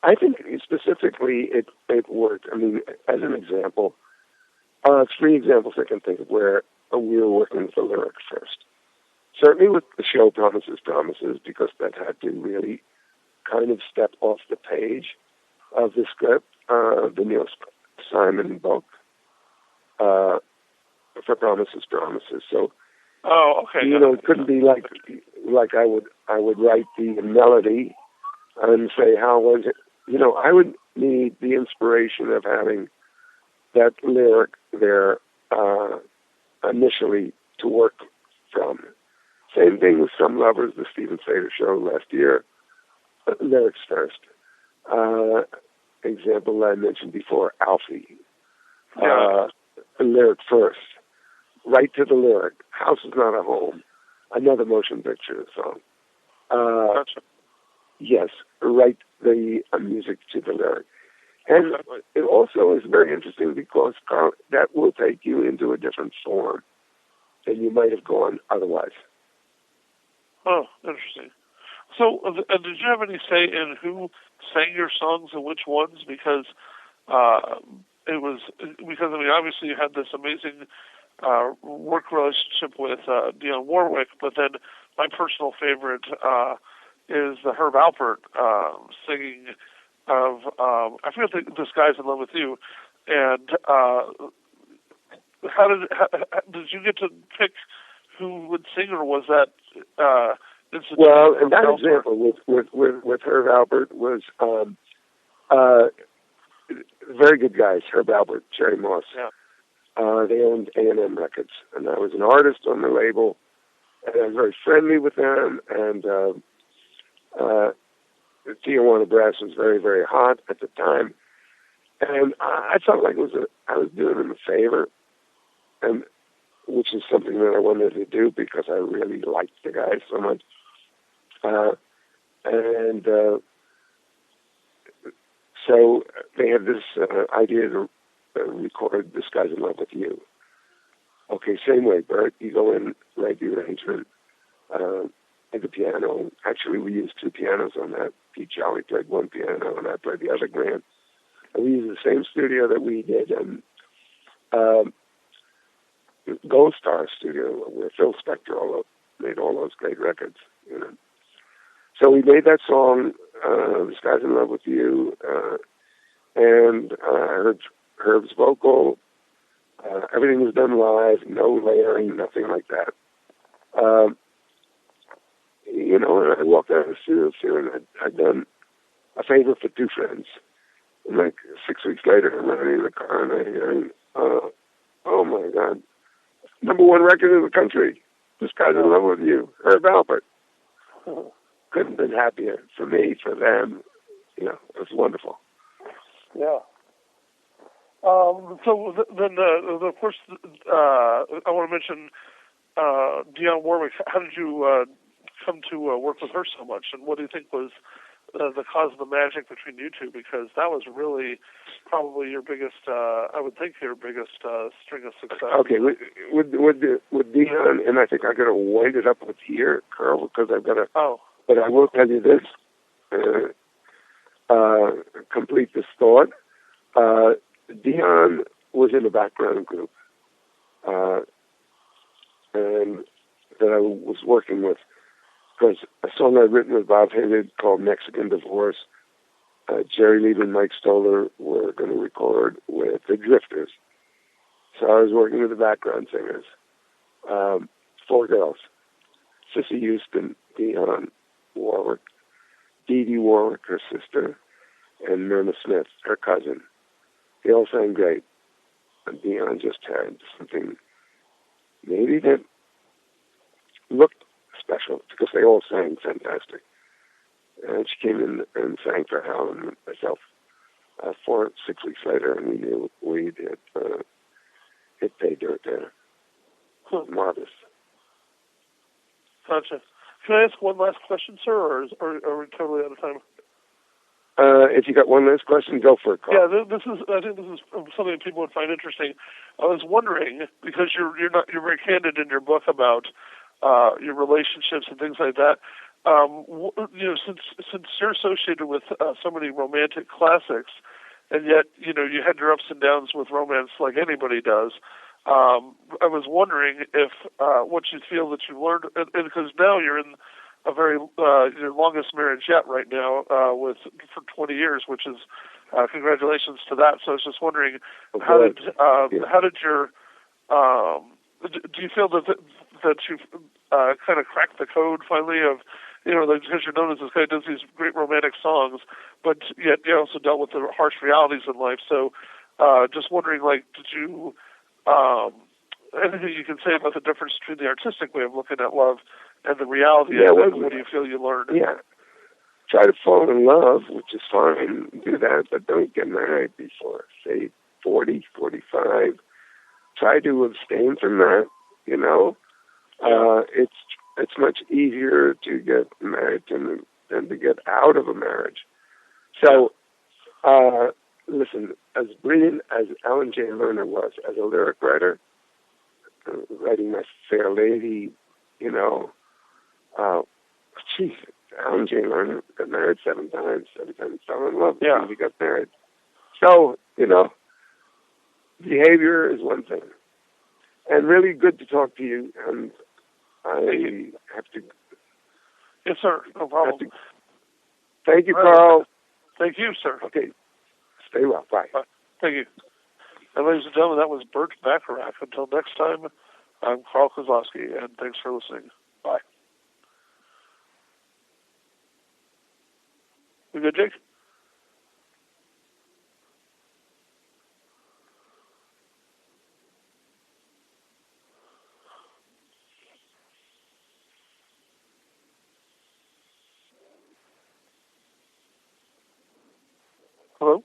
I think specifically it worked. I mean, as an example, 3 examples I can think of where we were working with the lyric first. Certainly with the show Promises, Promises, because that had to really kind of step off the page of the script, the Neil Simon book, for Promises, Promises. So, it couldn't be like I would write the melody and say, how was it? I would need the inspiration of having that lyric there initially to work from. Same thing with Some Lovers, the Stephen Slater show last year. Lyrics first. Example I mentioned before, Alfie. Lyric first. Right to the lyric. House is not a home. Another motion picture song. Gotcha. Yes, write the music to the lyric. And it also is very interesting because that will take you into a different form than you might have gone otherwise. Oh, interesting. So, did you have any say in who sang your songs and which ones? Because obviously you had this amazing work relationship with Dionne Warwick, but then my personal favorite is the Herb Alpert singing of I forget This Guy's in Love with You, and how did you get to pick who would sing, or was that? Well, and that example with Herb Alpert was very good guys. Herb Alpert, Jerry Moss. Yeah. They owned A&M Records, and I was an artist on the label, and I was very friendly with them. And Tijuana Brass was very, very hot at the time, and I felt like I was doing them a favor, and which is something that I wanted to do because I really liked the guys so much. So they had this idea to record This Guy's in Love with You. Okay, same way, Burt. You go in, write the arrangement at the piano. Actually, we used 2 pianos on that. Pete Jolly played one piano, and I played the other grand. And we used the same studio that we did Gold Star Studio, where Phil Spector made all those great records. So we made that song, This Guy's in Love with You, and Herb's vocal. Everything was done live, no layering, nothing like that. And I walked out of the studio feeling I'd done a favor for 2 friends. And like 6 weeks later, I'm running in the car and I hear, oh my God, #1 record in the country. This Guy's in Love with You, Herb Alpert. Couldn't have been happier for me, for them. It was wonderful. Yeah. So then, of course, I want to mention Dionne Warwick. How did you come to work with her so much, and what do you think was the cause of the magic between you two? Because that was really probably your biggest, I would think, your biggest string of success. Okay, with Dionne, and I think I got to wind it up with here, Carl, because I've got to. Oh. But I will tell you this. Complete this thought. Dionne was in a background group, and that I was working with, because a song I'd written with Bob Hayward called Mexican Divorce, Jerry Lee and Mike Stoller were going to record with the Drifters. So I was working with the background singers, 4 girls, Cissy Houston, Dionne Warwick, Dee Dee Warwick, her sister, and Myrna Smith, her cousin. They all sang great. And Dionne just had something maybe that looked special because they all sang fantastic. And she came in and sang for Helen and myself 4 or 6 weeks later, and we knew we'd hit pay dirt there. Marvelous. Gotcha. Can I ask one last question, sir, or are we totally out of time? If you got one last question, go for it, Carl. Yeah, I think this is something that people would find interesting. I was wondering, because you're very candid in your book about your relationships and things like that. since you're associated with so many romantic classics, and yet you had your ups and downs with romance like anybody does. I was wondering if what you feel that you learned, and because now you're in a very your longest marriage yet right now for 20 years, which is congratulations to that. So I was just wondering, how did your do you feel that you've kind of cracked the code finally of because you're known as this guy who does these great romantic songs, but yet you also dealt with the harsh realities in life. So just wondering, did you anything you can say about the difference between the artistic way of looking at love and the reality of it? What do you feel you learned? Yeah. Try to fall in love, which is fine, do that, but don't get married before, say, 40, 45. Try to abstain from that, It's much easier to get married than to get out of a marriage. So, listen, as brilliant as Alan J. Lerner was as a lyric writer, writing My Fair Lady, Alan J. Lerner got married 7 times. Every time he fell in love, he got married. So, behavior is one thing. And really good to talk to you. And I have to... Yes, sir. No problem. Thank you, Carl. Thank you, sir. Okay. Stay well. Bye. Thank you. And ladies and gentlemen, that was Burt Bacharach. Until next time, I'm Carl Kozlowski, and thanks for listening. Bye. We good, Jake? Hello?